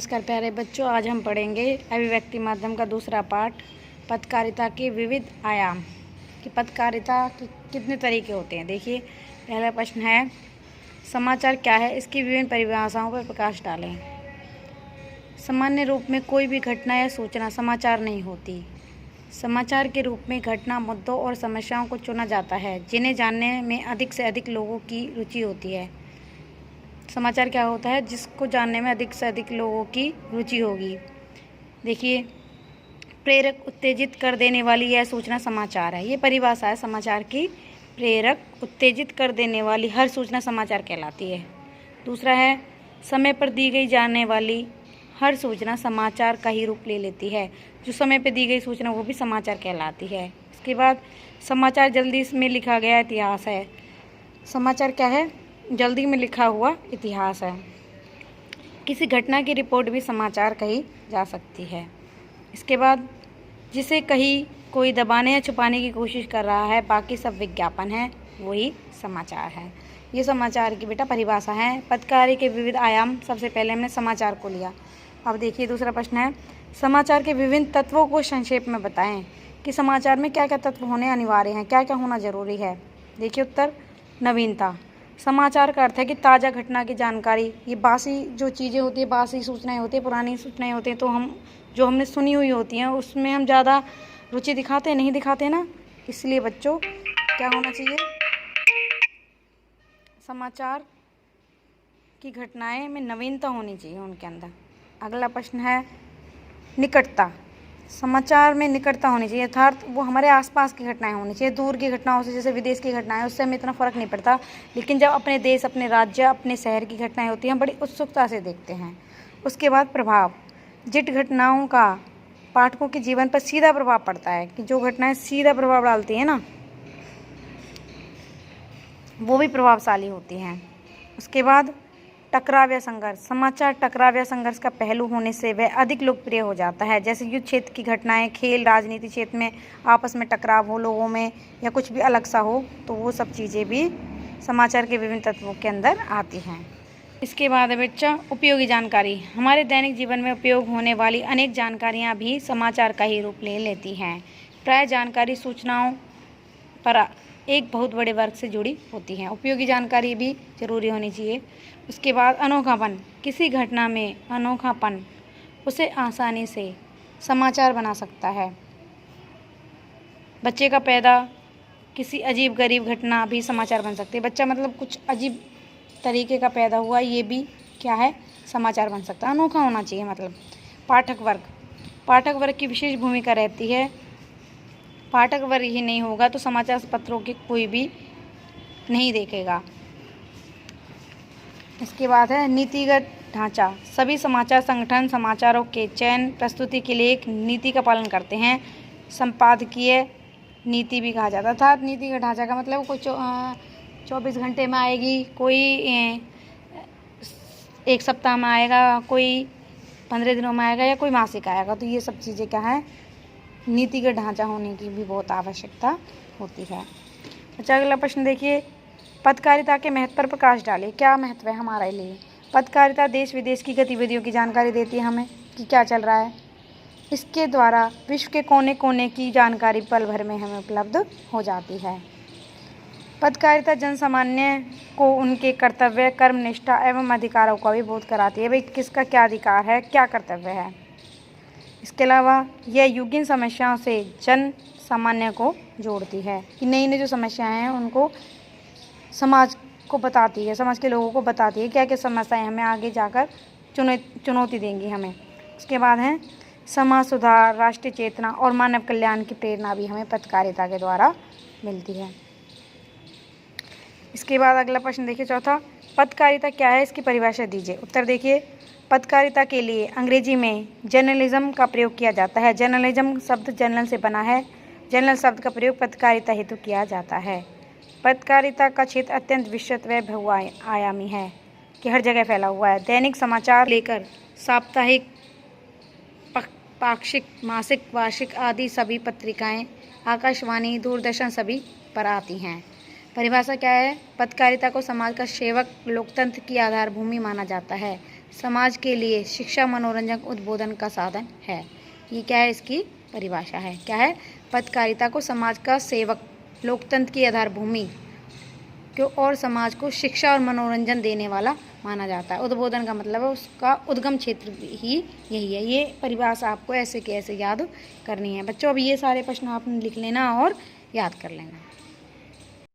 नमस्कार प्यारे बच्चों, आज हम पढ़ेंगे अभिव्यक्ति माध्यम का दूसरा पाठ, पत्रकारिता के विविध आयाम। कि पत्रकारिता के कितने तरीके होते हैं। देखिए, पहला प्रश्न है, समाचार क्या है, इसकी विभिन्न परिभाषाओं पर प्रकाश डालें। सामान्य रूप में कोई भी घटना या सूचना समाचार नहीं होती। समाचार के रूप में घटना, मुद्दों और समस्याओं को चुना जाता है जिन्हें जानने में अधिक से अधिक लोगों की रुचि होती है। समाचार क्या होता है, जिसको जानने में अधिक से अधिक लोगों की रुचि होगी। देखिए, प्रेरक, उत्तेजित कर देने वाली यह सूचना समाचार है। ये परिभाषा है समाचार की। प्रेरक, उत्तेजित कर देने वाली हर सूचना समाचार कहलाती है। दूसरा है, समय पर दी गई जाने वाली हर सूचना समाचार का ही रूप ले लेती है। जो समय पर दी गई सूचना वो भी समाचार कहलाती है। इसके बाद समाचार जल्दी में लिखा गया इतिहास है। समाचार क्या है, जल्दी में लिखा हुआ इतिहास है। किसी घटना की रिपोर्ट भी समाचार कही जा सकती है। इसके बाद, जिसे कहीं कोई दबाने या छुपाने की कोशिश कर रहा है, बाकी सब विज्ञापन है, वही समाचार है। ये समाचार की बेटा परिभाषा है। पत्रकारिता के विविध आयाम, सबसे पहले हमने समाचार को लिया। अब देखिए, दूसरा प्रश्न है, समाचार के विभिन्न तत्वों को संक्षेप में बताएं कि समाचार में क्या क्या तत्व होने अनिवार्य हैं, क्या क्या होना जरूरी है। देखिए उत्तर, नवीनता। समाचार का अर्थ है कि ताज़ा घटना की जानकारी। ये बासी जो चीज़ें होती है, बासी सूचनाएं होती है, पुरानी सूचनाएं होती हैं, तो हमने सुनी हुई होती हैं उसमें हम ज़्यादा रुचि दिखाते नहीं दिखाते ना। इसलिए बच्चों क्या होना चाहिए, समाचार की घटनाएं में नवीनता होनी चाहिए उनके अंदर। अगला प्रश्न है, निकटता। समाचार में निकटता होनी चाहिए, अर्थात वो हमारे आसपास की घटनाएं होनी चाहिए। दूर की घटनाओं से, जैसे विदेश की घटनाएं, उससे हमें इतना फ़र्क नहीं पड़ता। लेकिन जब अपने देश, अपने राज्य, अपने शहर की घटनाएं होती हैं, हम बड़ी उत्सुकता से देखते हैं। उसके बाद प्रभाव। जिन घटनाओं का पाठकों के जीवन पर सीधा प्रभाव पड़ता है, कि जो घटनाएँ सीधा प्रभाव डालती हैं ना, वो भी प्रभावशाली होती हैं। उसके बाद टकराव या संघर्ष। समाचार टकराव या संघर्ष का पहलू होने से वह अधिक लोकप्रिय हो जाता है। जैसे युद्ध क्षेत्र की घटनाएं, खेल, राजनीति क्षेत्र में आपस में टकराव हो लोगों में, या कुछ भी अलग सा हो, तो वो सब चीज़ें भी समाचार के विभिन्न तत्वों के अंदर आती हैं। इसके बाद है बच्चा, उपयोगी जानकारी। हमारे दैनिक जीवन में उपयोग होने वाली अनेक जानकारियाँ भी समाचार का ही रूप ले लेती हैं। प्राय जानकारी सूचनाओं पर एक बहुत बड़े वर्ग से जुड़ी होती हैं। उपयोगी जानकारी भी जरूरी होनी चाहिए। उसके बाद अनोखापन। किसी घटना में अनोखापन उसे आसानी से समाचार बना सकता है। बच्चे का पैदा, किसी अजीब गरीब घटना भी समाचार बन सकती है। बच्चा मतलब कुछ अजीब तरीके का पैदा हुआ, ये भी क्या है, समाचार बन सकता है। अनोखा होना चाहिए मतलब। पाठक वर्ग। पाठक वर्ग की विशेष भूमिका रहती है। पाठक वर्ग ही नहीं होगा तो समाचार पत्रों के कोई भी नहीं देखेगा। इसके बाद है नीतिगत ढांचा। सभी समाचार संगठन समाचारों के चयन, प्रस्तुति के लिए एक नीति का पालन करते हैं। संपादकीय नीति भी कहा जाता है। अर्थात नीति का ढांचा का मतलब कोई 24 घंटे में आएगी, कोई 1 सप्ताह में आएगा, कोई 15 दिनों में आएगा, या कोई मासिक आएगा। तो ये सब चीज़ें क्या है, नीति का ढांचा होने की भी बहुत आवश्यकता होती है। अच्छा, अगला प्रश्न देखिए, पत्रकारिता के महत्व पर प्रकाश डालिए। क्या महत्व है हमारे लिए। पत्रकारिता देश विदेश की गतिविधियों की जानकारी देती है हमें, कि क्या चल रहा है। इसके द्वारा विश्व के कोने कोने की जानकारी पल भर में हमें उपलब्ध हो जाती है। पत्रकारिता जनसामान्य को उनके कर्तव्य, कर्मनिष्ठा एवं अधिकारों का भी बोध कराती है। भाई किसका क्या अधिकार है, क्या कर्तव्य है। इसके अलावा यह युगीन समस्याओं से जन सामान्य को जोड़ती है, कि नई नई जो समस्याएं हैं उनको समाज को बताती है, समाज के लोगों को बताती है क्या क्या समस्याएं हमें आगे जाकर चुनौती देंगी हमें। उसके बाद है समाज सुधार, राष्ट्रीय चेतना और मानव कल्याण की प्रेरणा भी हमें पत्रकारिता के द्वारा मिलती है। इसके बाद अगला प्रश्न देखिए, चौथा, पत्रकारिता क्या है, इसकी परिभाषा दीजिए। उत्तर देखिए, पत्रकारिता के लिए अंग्रेजी में जर्नलिज्म का प्रयोग किया जाता है। जर्नलिज्म शब्द जर्नल से बना है। जर्नल शब्द का प्रयोग पत्रकारिता हेतु किया जाता है। पत्रकारिता का क्षेत्र अत्यंत विस्तृत व बहुआयामी है, कि हर जगह फैला हुआ है। दैनिक समाचार लेकर साप्ताहिक, पाक्षिक, मासिक, वार्षिक आदि सभी पत्रिकाएं, आकाशवाणी, दूरदर्शन सभी पर आती हैं। परिभाषा क्या है, पत्रकारिता को समाज का सेवक, लोकतंत्र की आधार भूमि माना जाता है। समाज के लिए शिक्षा मनोरंजन उद्बोधन का साधन है। ये क्या है, इसकी परिभाषा है। क्या है, पत्रकारिता को समाज का सेवक, लोकतंत्र की आधार भूमि क्यों और समाज को शिक्षा और मनोरंजन देने वाला माना जाता है। उद्बोधन का मतलब है उसका उद्गम क्षेत्र ही यही है। ये परिभाषा आपको ऐसे के ऐसे याद करनी है बच्चों। अब ये सारे प्रश्न आपने लिख लेना और याद कर लेना।